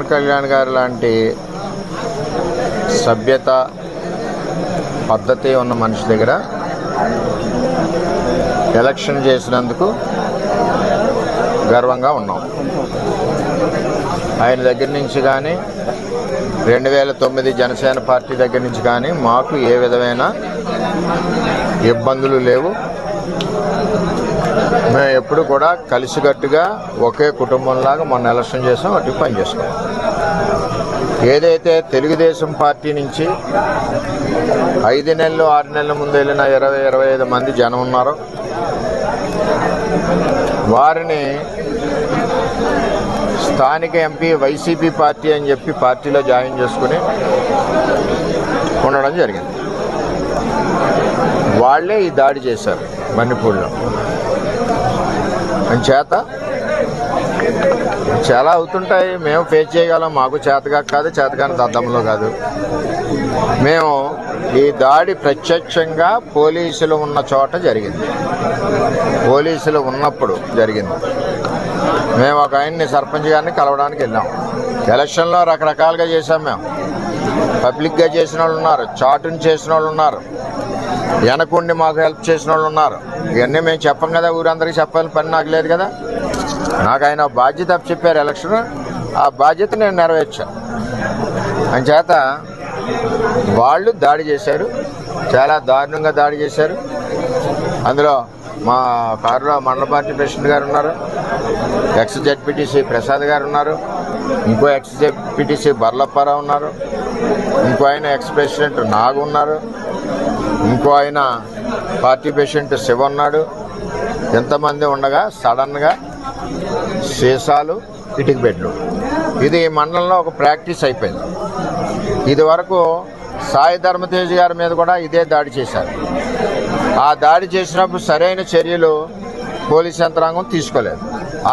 పవన్ కళ్యాణ్ గారు లాంటి సభ్యత పద్ధతి ఉన్న మనిషి దగ్గర ఎలక్షన్ చేసినందుకు గర్వంగా ఉన్నాం. ఆయన దగ్గర నుంచి కానీ 2009 జనసేన పార్టీ దగ్గర నుంచి కానీ మాకు ఏ విధమైన ఇబ్బందులు లేవు. మేము ఎప్పుడు కూడా కలిసికట్టుగా ఒకే కుటుంబంలాగా మొన్న ఎలక్షన్ చేసాం, అటు పని చేసుకున్నాం. ఏదైతే తెలుగుదేశం పార్టీ నుంచి 5 నెలలు 6 నెలల ముందు వెళ్ళిన 20-25 మంది జనం ఉన్నారో వారిని స్థానిక ఎంపీ వైసీపీ పార్టీ అని చెప్పి పార్టీలో జాయిన్ చేసుకుని ఉండడం జరిగింది. వాళ్లే ఈ దాడి చేశారు మణిపూర్లో. చేత చాలా అవుతుంటాయి, మేము ఫేస్ చేయగలం. మాకు చేతగా కాదు, చేతగాని దద్దంలో కాదు. మేము ఈ దాడి ప్రత్యక్షంగా పోలీసులు ఉన్న చోట జరిగింది, పోలీసులు ఉన్నప్పుడు జరిగింది. మేము ఒక ఆయన్ని సర్పంచ్ గారిని కలవడానికి వెళ్ళాం. ఎలక్షన్లో రకరకాలుగా చేశాం. మేము పబ్లిక్గా చేసిన వాళ్ళు ఉన్నారు, చాటుని చేసిన వాళ్ళు ఉన్నారు, వెనకుండి మాకు హెల్ప్ చేసిన వాళ్ళు ఉన్నారు. ఇవన్నీ మేము చెప్పం కదా, ఊరందరికీ చెప్పాలని పని నాకు లేదు కదా. నాకు ఆయన బాధ్యత చెప్పారు ఎలక్షన్, ఆ బాధ్యత నేను నెరవేర్చాను. అంచేత వాళ్ళు దాడి చేశారు, చాలా దారుణంగా దాడి చేశారు. అందులో మా కారులో మండల పార్టీ ప్రెసిడెంట్ గారు ఉన్నారు, ఎక్స్ జెడ్పీటీసీ ప్రసాద్ గారు ఉన్నారు, ఇంకో ఎక్స్ జెడ్పీటీసీ బర్లప్పారావు ఉన్నారు, ఇంకో ఆయన ఎక్స్ ప్రెసిడెంట్ నాగు ఉన్నారు, ఇంకో ఆయన పార్టీ ప్రెసిడెంట్ శివ ఉన్నాడు. ఎంతమంది ఉండగా సడన్గా సీసాలు, ఇటుక బెడ్లు, ఇది మండలంలో ఒక ప్రాక్టీస్ అయిపోయింది. ఇది వరకు సాయి ధర్మతేజ్ గారి మీద కూడా ఇదే దాడి చేశారు. ఆ దాడి చేసినప్పుడు సరైన చర్యలు పోలీస్ యంత్రాంగం తీసుకోలేదు.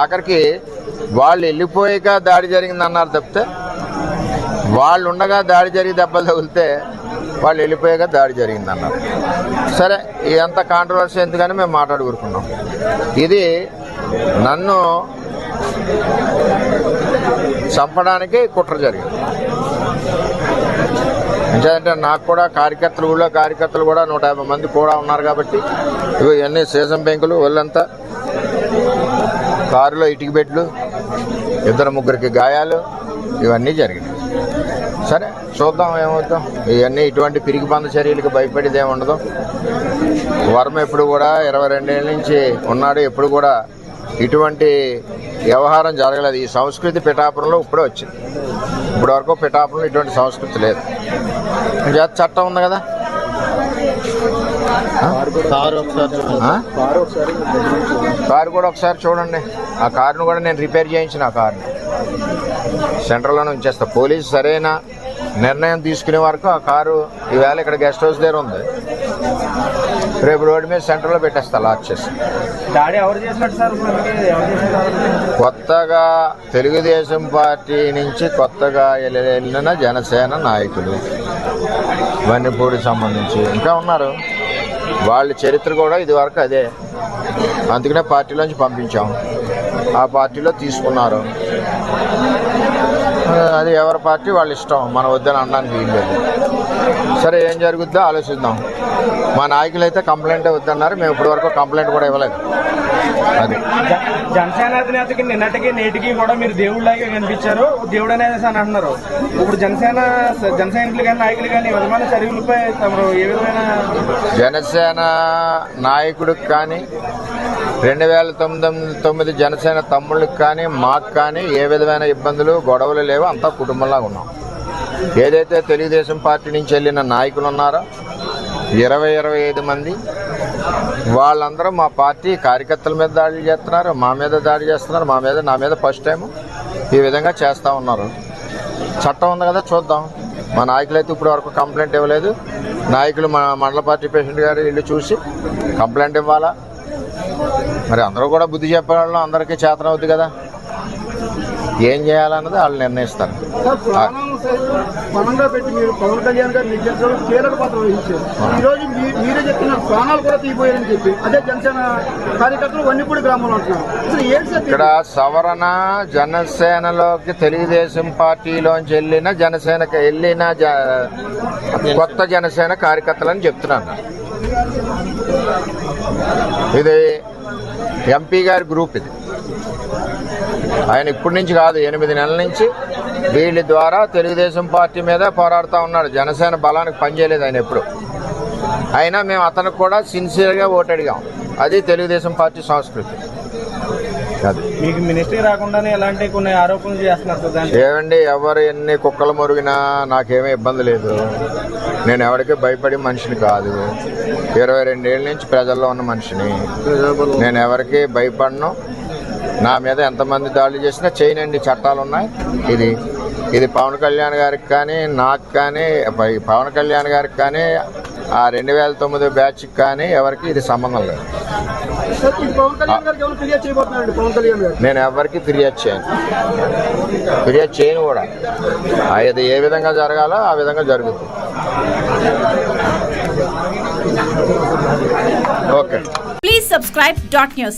ఆఖరికి వాళ్ళు వెళ్ళిపోయాక దాడి జరిగిందన్నారు తప్పితే, వాళ్ళు ఉండగా దాడి జరిగి దెబ్బలు తగిలితే వాళ్ళు వెళ్ళిపోయాక దాడి జరిగిందన్నారు. సరే, ఇదంతా కాంట్రవర్సీ ఎందుకని మేము మాట్లాడుకుంటున్నాం. ఇది నన్ను చంపడానికి కుట్ర జరిగింది. ఎందుకంటే నాకు కూడా కార్యకర్తలు, ఊళ్ళో కార్యకర్తలు కూడా 150 మంది కూడా ఉన్నారు కాబట్టి ఇవన్నీ సీజన్ బ్యాంకులు, వాళ్ళంతా కారులో ఇటుక బెడ్లు, 2-3 గాయాలు, ఇవన్నీ జరిగినాయి. సరే చూద్దాం ఏమవుతాం. ఇవన్నీ ఇటువంటి పిరికి బంద చర్యలకు భయపడేది ఏమి ఉండదు. వర్మ ఎప్పుడు కూడా 22 ఏళ్ళ నుంచి ఉన్నాడు, ఎప్పుడు కూడా ఇటువంటి వ్యవహారం జరగలేదు. ఈ సంస్కృతి పిఠాపురంలో ఇప్పుడే వచ్చింది. ఇప్పటి వరకు పిఠాపురంలో ఇటువంటి సంస్కృతి లేదు. చట్టం ఉంది కదా. కారు కూడా ఒకసారి చూడండి. ఆ కారును కూడా నేను రిపేర్ చేయించిన, ఆ కారుని సెంటర్లోనే ఉంచేస్తా. పోలీసు సరైన నిర్ణయం తీసుకునే వరకు ఆ కారు ఈవేళ ఇక్కడ గెస్ట్ హౌస్ దగ్గర ఉంది, రేపు రోడ్డు మీద సెంటర్లో పెట్టేస్తా లాక్ చేసి. కొత్తగా తెలుగుదేశం పార్టీ నుంచి కొత్తగా వెళ్ళిన జనసేన నాయకులు వన్నిపూడికి సంబంధించి ఇంకా ఉన్నారు. వాళ్ళ చరిత్ర కూడా ఇది వరకు అదే. అందుకనే పార్టీలోంచి పంపించాం, ఆ పార్టీలో తీసుకున్నారు. అది ఎవరి పార్టీ వాళ్ళ ఇష్టం, మనం వద్దని అనడానికి వీల్లేదు. సరే ఏం జరుగుద్దో ఆలోచిద్దాం. మా నాయకులు అయితే కంప్లైంట్ వద్దన్నారు, మేము ఇప్పటి వరకు కంప్లైంట్ కూడా ఇవ్వలేదు. అది జనసేన అధినేతకి నిన్నటికి నేటికి కూడా మీరు దేవుళ్ళగా కనిపించారు, దేవుడు అనేది అని అంటున్నారు. ఇప్పుడు జన సైనికులు కానీ నాయకులు కానీ విధమైన చర్యలపై తమరు ఏ విధమైన జనసేన నాయకుడికి కానీ 2009 జనసేన తమ్ముళ్ళకి కానీ మాకు కానీ ఏ విధమైన ఇబ్బందులు గొడవలు లేవు. అంతా కుటుంబంలాగా ఉన్నాం. ఏదైతే తెలుగుదేశం పార్టీ నుంచి వెళ్ళిన నాయకులు ఉన్నారో 20-25 మంది, వాళ్ళందరూ మా పార్టీ కార్యకర్తల మీద దాడులు చేస్తున్నారు, మా మీద దాడి చేస్తున్నారు, నా మీద ఫస్ట్ టైం ఈ విధంగా చేస్తూ ఉన్నారు. చట్టం ఉంది కదా, చూద్దాం. మా నాయకులైతే ఇప్పుడు వరకు కంప్లైంట్ ఇవ్వలేదు. నాయకులు మా మండల పార్టీ ప్రెసిడెంట్ గారు ఇల్లు చూసి కంప్లైంట్ ఇవ్వాలా. మరి అందరూ కూడా బుద్ధి చెప్పేవాళ్ళం, అందరికీ చేతనవుద్ది కదా. ఏం చేయాలన్నది వాళ్ళు నిర్ణయిస్తారు. సైతం బలంగా పెట్టి మీరు పవన్ కళ్యాణ్ గారు నిర్దేశంలో కీలక పాత్ర వహించారు. ఈ రోజు మీరే చెప్తున్నారు ప్రాణాలు కూడా తీపోయారని చెప్పి అదే జనసేన కార్యకర్తలు వన్నిపూడి గ్రామంలో అంటున్నారు. అసలు ఏంటి సార్ ఇక్కడ సవరణ జనసేనలోకి తెలుగుదేశం పార్టీలోంచి వెళ్ళిన జనసేనకి వెళ్ళిన కొత్త జనసేన కార్యకర్తలని చెప్తున్నాను. ఇది ఎంపీ గారి గ్రూప్. ఇది ఆయన ఇప్పటి నుంచి కాదు, 8 నెలల నుంచి వీళ్ళ ద్వారా తెలుగుదేశం పార్టీ మీద పోరాడుతూ ఉన్నాడు. జనసేన బలానికి పనిచేయలేదు ఆయన ఎప్పుడు. అయినా మేము అతనికి కూడా సిన్సియర్గా ఓటు అడిగాం. అది తెలుగుదేశం పార్టీ సంస్కృతి. అది మీకు మినిస్ట్రీ రాకుండానే ఎలాంటి కొన్ని ఆరోపణలు చేస్తున్నారు. ఏమండి, ఎవరు ఎన్ని కుక్కలు మురిగినా నాకేమీ ఇబ్బంది లేదు. నేను ఎవరికి భయపడే మనిషిని కాదు. 22 ఏళ్ళ నుంచి ప్రజల్లో ఉన్న మనిషిని. నేను ఎవరికి భయపడను. నా మీద ఎంతమంది దాడులు చేసినా చేయనండి, చట్టాలు ఉన్నాయి. ఇది పవన్ కళ్యాణ్ గారికి కానీ నాకు కానీ పవన్ కళ్యాణ్ గారికి కానీ ఆ 2009 బ్యాచ్కి కానీ ఎవరికి ఇది సంబంధం లేదు. నేను ఎవరికి ఫిర్యాదు చేయను కూడా. అది ఏ విధంగా జరగాలో ఆ విధంగా జరుగుతుంది. ఓకే. Please subscribe .news.